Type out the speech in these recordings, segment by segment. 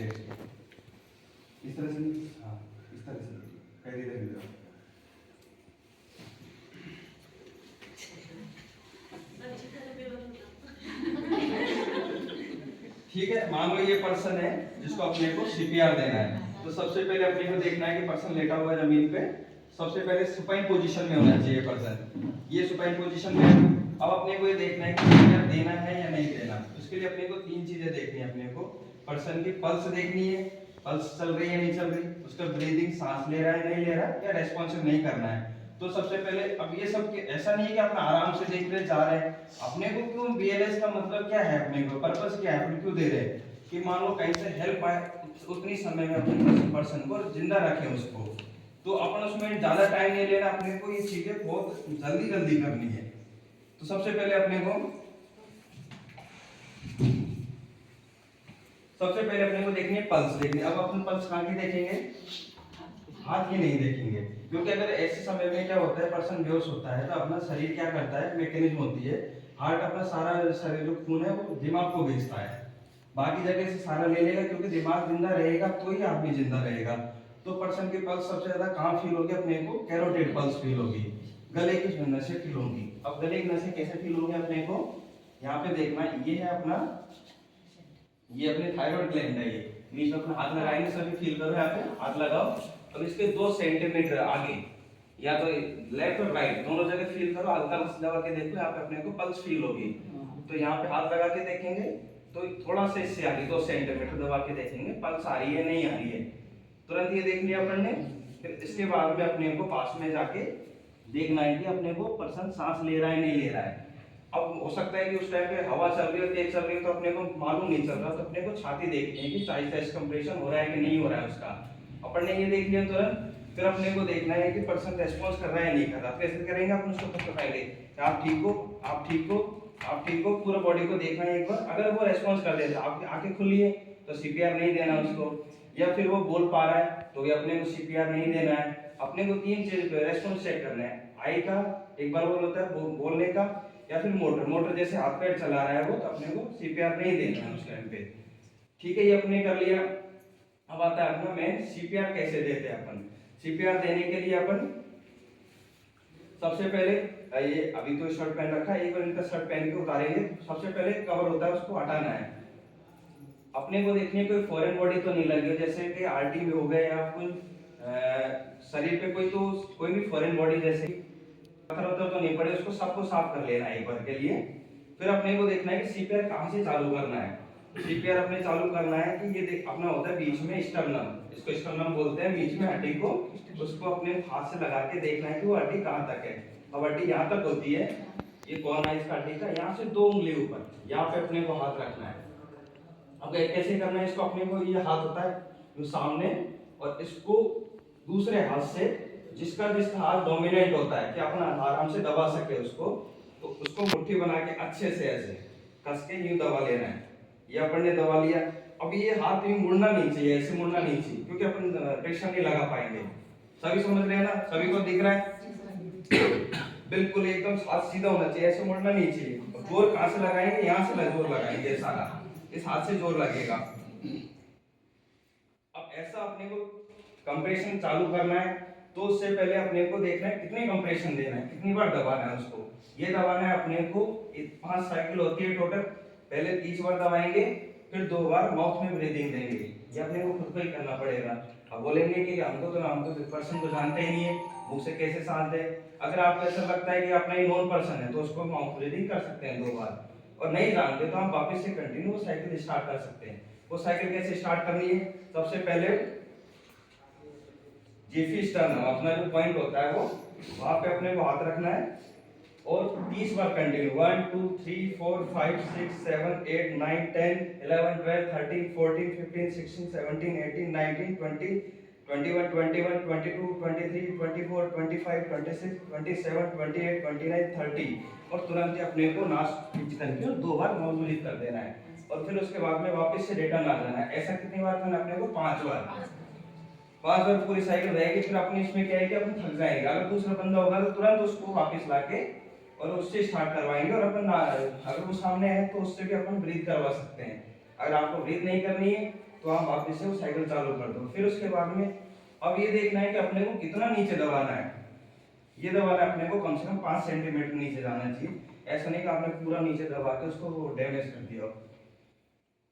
इस तरह से नहीं, हाँ इस तरह से पैर इधर गिर जाओ। ठीक है, मान लो ये पर्सन है जिसको अपने को सीपीआर देना है, तो सबसे पहले अपने को देखना है कि पर्सन लेटा हुआ है जमीन पे, सबसे पहले सुपाइन पोजीशन में होना चाहिए पर्सन, ये सुपाइन पोजीशन में है। अब अपने को ये देखना है कि सीपीआर देना है या नहीं देना। उसके लिए अपने को तीन चीजें देखनी है। अपने को पर्सन की पल्स देखनी है, पल्स चल रही है नहीं चल रही, उसका ब्रीदिंग, सांस ले रहा है नहीं ले रहा है, या रेस्पॉन्सिव नहीं करना है। तो सबसे पहले अब ये सब ऐसा नहीं है कि अपना आराम से देख रहे जा रहे हैं। अपने को क्यों बीएलएस का मतलब क्या है, अपने को पर्पस क्या है, अपन क्यों दे रहे हैं कि मान लो कहीं से हेल्प आए उतनी समय में अपन पर्सन को जिंदा रखें उसको, तो अपन उसमें ज्यादा टाइम नहीं लेना, अपने को ये चीजें बहुत जल्दी जल्दी करनी है। तो सबसे पहले अपने को देखनी है पल्स देखनी। अब अपन पल्स कहाँ की देखेंगे, हाथ की नहीं देखेंगे, क्योंकि अगर ऐसे समय में क्या होता है पर्सन बेहोश होता है तो अपना शरीर क्या करता है, मैकेनिज्म होती है, हार्ट अपना सारा शरीर जो खून है वो दिमाग को भेजता है, बाकी जगह से सारा ले लेगा, क्योंकि दिमाग जिंदा रहेगा तो ही आदमी जिंदा रहेगा। तो पर्सन की पल्स सबसे ज्यादा कहाँ फील होगी, अपने को कैरोटिड पल्स फील होगी, गले की नसें फील होंगी। अब गले की नसें कैसे फील होंगी, अपने को यहाँ पे देखना, ये है अपना, ये अपने थायराइड ग्लैंड है, ये बीच में अपना हाथ लगाएंगे, सभी फील करो, यहाँ पे हाथ लगाओ, अब इसके 2 सेंटीमीटर आगे या तो लेफ्ट और राइट दोनों जगह फील करो, हल्का दबा के देखो, यहाँ पे अपने को पल्स फील होगी। तो यहाँ पे हाथ लगा के देखेंगे तो थोड़ा सा इससे आगे 2 सेंटीमीटर दबा के देखेंगे पल्स आ रही है नहीं आ रही है, तुरंत ये देख लिया अपन ने। फिर इसके बाद में अपने को पास में जाके देखना है कि अपने को पर्सन सांस ले रहा है नहीं ले रहा है। अब हो सकता है कि उस टाइम पे हवा चल रही है, तेज चल रही है, तो अपने को मालूम नहीं चल रहा, तो अपने को छाती देखनी है कि चेस्ट कंप्रेशन हो रहा है कि नहीं हो रहा है उसका, अपन ने ये देख लिया तुरंत। फिर अपने को देखना है कि पर्सन रेस्पॉन्स कर रहा है नहीं कर रहा, कैसे करेंगे अपन उसको सबसे पहले, आप ठीक हो, आप ठीक हो, आप ठीक हो, पूरा बॉडी को देखना है एक बार। अगर वो रेस्पॉन्स कर देता, आपकी आंखें खुली है तो सीपीआर नहीं देना उसको, या फिर वो बोल पा रहा है तो ये अपने को सीपीआर नहीं देना है। अपने को 3 चीज पे रेस्पॉन्स चेक करना है, आई का एक बार बोल होता है बोलने का, या फिर मोटर जैसे हाथ पैर चला रहा है वो, तो अपने को सीपीआर नहीं देना है उस टाइम पे। ठीक है, ये अपने कर लिया। अब आता है अपना मैं सीपीआर कैसे देते हैं। अपन सीपीआर देने के लिए अपन सबसे पहले ये अभी तो शर्ट पहन रखा है, एक बार इनका शर्ट पहन के उतारेंगे। सबसे पहले कवर होता है उसको हटाना है। अपने को देखने कोई फॉरेन बॉडी तो नहीं लगी, जैसे कि आरटी में हो गया या कोई शरीर पे कोई भी फॉरेन बॉडी जैसे पत्थर तो नहीं पड़े, उसको सबको साफ कर लेना है एक बार के लिए। फिर अपने को देखना है कि सीपीआर कहाँ से चालू करना है। सीपीआर अपने चालू करना है कि ये अपना होता है बीच में स्टर्नम, इसको स्टर्नम बोलते हैं, बीच में हड्डी को, उसको अपने हाथ से लगा के देखना है कि वो हड्डी कहाँ तक है। अब हड्डी यहाँ तक होती है, ये कौन है इसका हड्डी का, यहाँ से 2 उंगली ऊपर, यहाँ पे अपने को हाथ रखना है। अब कैसे करना है इसको, अपने को ये हाथ होता है जो सामने, और इसको दूसरे हाथ से जिसका हाथ डोमिनेंट होता है कि अपना आराम से दबा सके उसको, तो उसको मुट्ठी बना के अच्छे से ऐसे कस के यूं दबा लेना है। ये अपन ने दबा लिया। अब ये हाथ यूं मुड़ना नहीं चाहिए, ऐसे मुड़ना नहीं चाहिए, क्योंकि अपन प्रेशर नहीं लगा पाएंगे। सभी समझ रहे हैं ना, सभी को दिख रहा है बिल्कुल एकदम हाथ सीधा होना चाहिए, ऐसे मुड़ना नहीं चाहिए। जोर कहाँ से लगाएंगे, यहाँ से जोर लगाएंगे, सारा इस हाथ से जोर लगेगा। अब ऐसा अपने को कंप्रेशन चालू करना है, तो उससे पहले अपने को देखना है कितने कंप्रेशन देना है, कितनी बार दबाना है उसको। ये दबाना है अपने को 5 साइकिल होती है टोटल, पहले 30 बार दबाएंगे, फिर 2 बार माउथ में ब्रीदिंग देंगे। ये अपने को खुद को ही करना पड़ेगा। अब बोलेंगे कि हमको तो पर्सन को जानते ही नहीं है, मुंह से कैसे सांस दे। अगर आपको ऐसा लगता है कि अपना ही नॉन पर्सन है तो उसको माउथ ब्रीदिंग कर सकते हैं 2 बार, और नहीं जानते तो हम वापस से कंटिन्यू वो साइकिल स्टार्ट कर सकते हैं। वो साइकिल कैसे स्टार्ट करनी है, सबसे पहले जेफी स्टर्नम अपना जो पॉइंट होता है वो वहां पे अपने को हाथ रखना है, और 30 बार कंटिन्यू 1 2 3 4 5 6 7 8 9 10 11 12 13 14 15 16 17 18 19 20 21 21 22 23 24 25 26 27 28 29 30, और तुरंत ही अपने को नाश खींच करके 2 बार मौजूद कर देना है, और फिर उसके बाद में वापस से रिटर्न आ जाना है। ऐसा कितनी बार करना है अपने को, 5 बार। 5 बार पूरी साइकिल रहेगी। फिर अपने इसमें क्या है कि अपन थक जाएंगे, अगर दूसरा बंदा होगा तो तुरंत उसको वापस लाके और उससे स्टार्ट करवाएंगे, और अपन अगर वो सामने है तो उससे भी अपन ब्रीथ करवा सकते हैं। अगर आपको ब्रीथ नहीं करनी है तो आप वापस से वो साइकिल चालू कर दो। फिर उसके बाद में अब ये देखना है कि अपने को कितना नीचे दबाना है। ये दबाना है अपने को कम से कम 5 सेंटीमीटर नीचे जाना चाहिए। ऐसा नहीं कि आपने पूरा नीचे दबा के उसको डैमेज कर दिया हो।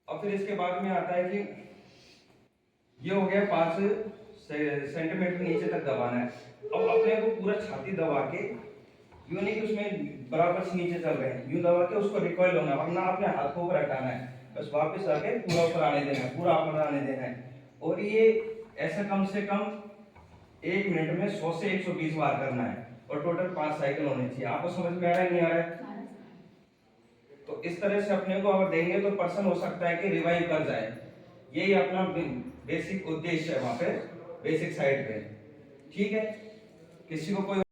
और फिर इसके बाद में आता है कि ये हो गया 5 सेंटीमीटर नीचे तक दबाना है। अब अपने को पूरा छाती दबा के, यूं नहीं कि उसमें बराबर से नीचे चल रहे हैं, यूं दबा के उसको रिकॉइल होना है, वरना आपने हाथ को ऊपर हटाना है, बस वापस आके पूरा ऊपर आने देना है, पूरा ऊपर आने देना है। और ये ऐसा कम से कम 1 मिनट में 100 से 120 बार करना है और टोटल 5 साइकिल होनी चाहिए। आपको समझ में आ रहा है नहीं आ रहा है? तो इस तरह से अपने को अगर देंगे तो पर्सन हो सकता है कि रिवाइव कर जाए। यही अपना बेसिक उद्देश्य है वहां पे, बेसिक साइड पे। ठीक है, किसी को कोई